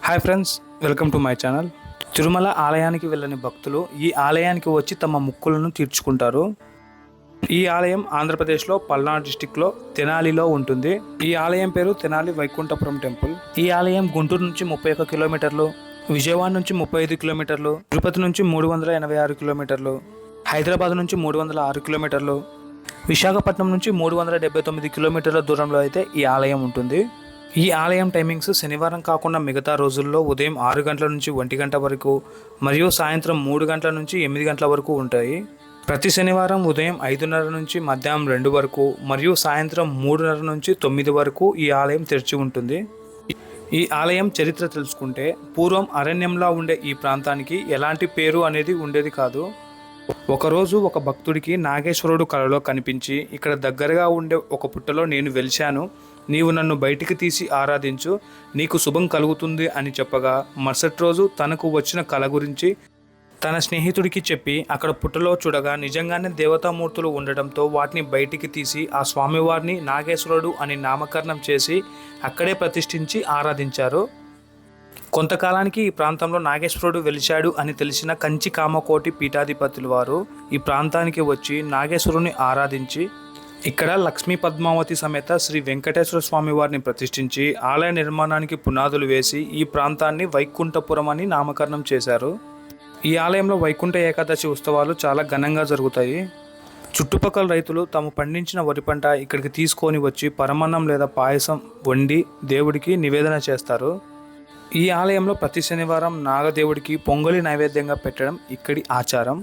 Hi friends, welcome to my channel. Tirumala ఆలయానికి వెళ్ళని భక్తులు ఈ ఆలయానికి వచ్చి తమ ముక్కులను తీర్చుకుంటారు. ఈ ఆలయం ఆంధ్రప్రదేశ్లో పల్నాడు డిస్టిక్లో తెనాలిలో ఉంటుంది. ఈ ఆలయం పేరు తెనాలి వైకుంఠపురం టెంపుల్. ఈ ఆలయం గుంటూరు నుంచి 31 కిలోమీటర్లు, విజయవాడ నుంచి 35 కిలోమీటర్లు, తిరుపతి నుంచి 386 కిలోమీటర్లు, హైదరాబాద్ నుంచి 306 కిలోమీటర్లు, విశాఖపట్నం నుంచి 379 కిలోమీటర్ల దూరంలో అయితే ఈ ఆలయం ఉంటుంది. ఈ ఆలయం టైమింగ్స్ శనివారం కాకుండా మిగతా రోజుల్లో ఉదయం 6 గంటల నుంచి 1 గంట వరకు మరియు సాయంత్రం 3 గంటల నుంచి 8 గంటల వరకు ఉంటాయి. ప్రతి శనివారం ఉదయం 5:30 నుంచి మధ్యాహ్నం 2 వరకు మరియు సాయంత్రం 3:30 నుంచి 9 వరకు ఈ ఆలయం తెరిచి ఉంటుంది. ఈ ఆలయం చరిత్ర తెలుసుకుంటే పూర్వం అరణ్యంలా ఉండే ఈ ప్రాంతానికి ఎలాంటి పేరు అనేది ఉండేది కాదు. ఒకరోజు ఒక భక్తుడికి నాగేశ్వరుడు కలలో కనిపించి, ఇక్కడ దగ్గరగా ఉండే ఒక పుట్టలో నేను వెలిశాను, నీవు నన్ను బయటికి తీసి ఆరాధించు, నీకు శుభం కలుగుతుంది అని చెప్పగా మరుసటి రోజు తనకు వచ్చిన కల గురించి తన స్నేహితుడికి చెప్పి అక్కడ పుట్టలో చూడగా నిజంగానే దేవతామూర్తులు ఉండటంతో వాటిని బయటికి తీసి ఆ స్వామివారిని నాగేశ్వరుడు అని నామకరణం చేసి అక్కడే ప్రతిష్ఠించి ఆరాధించారు. కొంతకాలానికి ఈ ప్రాంతంలో నాగేశ్వరుడు వెలిశాడు అని తెలిసిన కంచి కామకోటి పీఠాధిపతుల వారు ఈ ప్రాంతానికి వచ్చి నాగేశ్వరుని ఆరాధించి ఇక్కడ లక్ష్మీ పద్మావతి సమేత శ్రీ వెంకటేశ్వర స్వామి వారిని ప్రతిష్ఠించి ఆలయ నిర్మాణానికి పునాదులు వేసి ఈ ప్రాంతాన్ని వైకుంఠపురం అని నామకరణం చేశారు. ఈ ఆలయంలో వైకుంఠ ఏకాదశి ఉత్సవాలు చాలా ఘనంగా జరుగుతాయి. చుట్టుపక్కల రైతులు తాము పండించిన వరి పంట ఇక్కడికి తీసుకొని వచ్చి పరమాన్నం లేదా పాయసం వండి దేవుడికి నివేదన చేస్తారు. ఈ ఆలయంలో ప్రతి శనివారం నాగదేవుడికి పొంగలి నైవేద్యంగా పెట్టడం ఇక్కడి ఆచారం.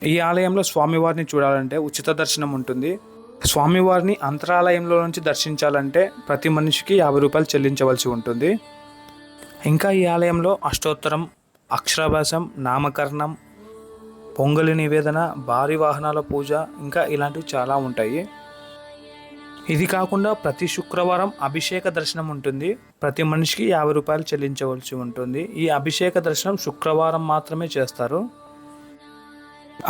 ఈ ఆలయంలో స్వామివారిని చూడాలంటే ఉచిత దర్శనం ఉంటుంది. స్వామివారిని అంతరాలయంలో నుంచి దర్శించాలంటే ప్రతి మనిషికి 50 రూపాయలు చెల్లించవలసి ఉంటుంది. ఇంకా ఈ ఆలయంలో అష్టోత్తరం, అక్షరాభ్యాసం, నామకరణం, పొంగలి నివేదన, భారీ వాహనాల పూజ ఇంకా ఇలాంటివి చాలా ఉంటాయి. ఇది కాకుండా ప్రతి శుక్రవారం అభిషేక దర్శనం ఉంటుంది. ప్రతి మనిషికి 50 రూపాయలు చెల్లించవలసి ఉంటుంది. ఈ అభిషేక దర్శనం శుక్రవారం మాత్రమే చేస్తారు.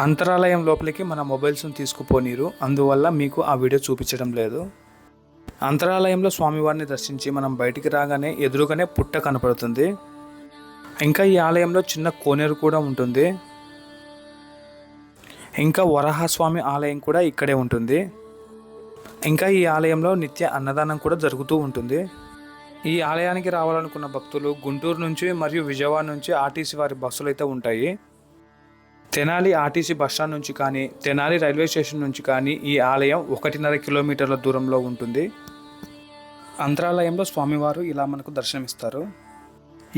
అంతరాలయం లోపలికి మన మొబైల్స్ని తీసుకుపోనీరు, అందువల్ల మీకు ఆ వీడియో చూపించడం లేదు. అంతరాలయంలో స్వామివారిని దర్శించి మనం బయటికి రాగానే ఎదురుగానే పుట్ట కనపడుతుంది. ఇంకా ఈ ఆలయంలో చిన్న కోనేరు కూడా ఉంటుంది. ఇంకా వరాహస్వామి ఆలయం కూడా ఇక్కడే ఉంటుంది. ఇంకా ఈ ఆలయంలో నిత్య అన్నదానం కూడా జరుగుతూ ఉంటుంది. ఈ ఆలయానికి రావాలనుకున్న భక్తులు గుంటూరు నుంచి మరియు విజయవాడ నుంచి ఆర్టీసీ వారి బస్సులు అయితే ఉంటాయి. తెనాలి ఆర్టీసీ బస్టాండ్ నుంచి కానీ తెనాలి రైల్వే స్టేషన్ నుంచి కానీ ఈ ఆలయం 1.5 కిలోమీటర్ల దూరంలో ఉంటుంది. అంతరాలయంలో స్వామివారు ఇలా మనకు దర్శనమిస్తారు.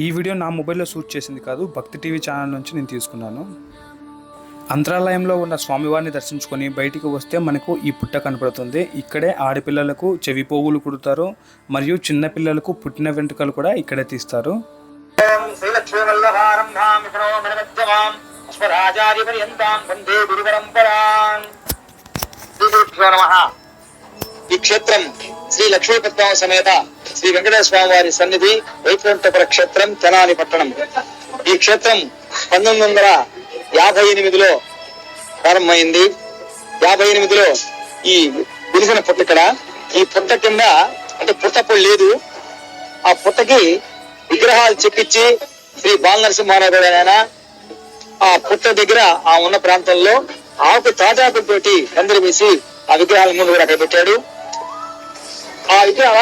ఈ వీడియో నా మొబైల్లో షూట్ చేసింది కాదు, భక్తి టీవీ ఛానల్ నుంచి నేను తీసుకున్నాను. అంతరాలయంలో ఉన్న స్వామివారిని దర్శించుకొని బయటికి వస్తే మనకు ఈ పుట్ట కనపడుతుంది. ఇక్కడే ఆడపిల్లలకు చెవి పోగులు కుడతారు మరియు చిన్న పిల్లలకు పుట్టిన వెంట్రుకలు కూడా ఇక్కడే తీస్తారు. ఈ క్షేత్రం శ్రీ లక్ష్మీ పద్మావ సమేత శ్రీ వెంకటేశ్వర స్వామి వారి సన్నిధి వైకుంఠపుర క్షేత్రం తెనాలి పట్టణం. ఈ క్షేత్రం 1958లో ప్రారంభమైంది. 58లో ఈ వెలిసిన పుట్ట ఇక్కడ. ఈ పుట్ట కింద అంటే పుట్టప్పుడు లేదు, ఆ పుట్టకి విగ్రహాలు చెక్కించి శ్రీ బాలనరసింహారావు ఆ పుట్ట దగ్గర ఆ ఉన్న ప్రాంతంలో తాటాకులతోటి పందిరి వేసి ఆ విగ్రహాల ముందు కూడా అక్కడ పెట్టాడు. ఆ విగ్రహ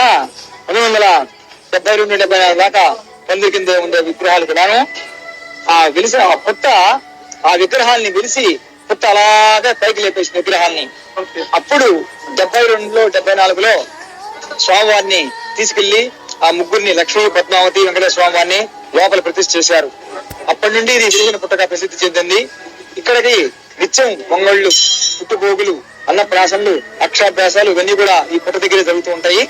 1972-74 దాకా పందిరి కింద ఉండే విగ్రహాలు కూడాను ఆ వెలిసిన ఆ పుట్ట ఆ విగ్రహాలని వెలిసి పుట్ట అలాగే పైకి లేపేసిన విగ్రహాన్ని. అప్పుడు 72లో 74లో స్వామివారిని తీసుకెళ్లి ఆ ముగ్గురిని లక్ష్మీ పద్మావతి వెంకటేశ్వర స్వామి వారిని లోపల ప్రతిష్ఠ చేశారు. అప్పటి నుండి ఇది వెలిసిన పుట్టగా ప్రసిద్ధి చెందింది. ఇక్కడికి నిత్యం పొంగళ్ళు, పుట్టుపోగులు, అన్నప్రాసనలు, అక్షరాభ్యాసాలు ఇవన్నీ కూడా ఈ పుట్ట దగ్గర జరుగుతూ ఉంటాయి.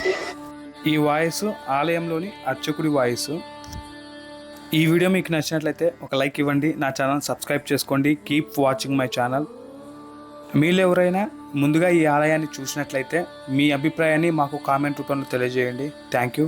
ఈ వాయిస్ ఆలయంలోని అర్చకుడి వాయిస్. ఈ వీడియో మీకు నచ్చినట్లయితే ఒక లైక్ ఇవ్వండి, నా ఛానల్ సబ్స్క్రైబ్ చేసుకోండి. Keep watching my channel. మీరు ఎవరైనా ముందుగా ఈ ఆలయాన్ని చూసినట్లయితే మీ అభిప్రాయాన్ని మాకు కామెంట్ రూపంలో తెలియజేయండి. Thank you.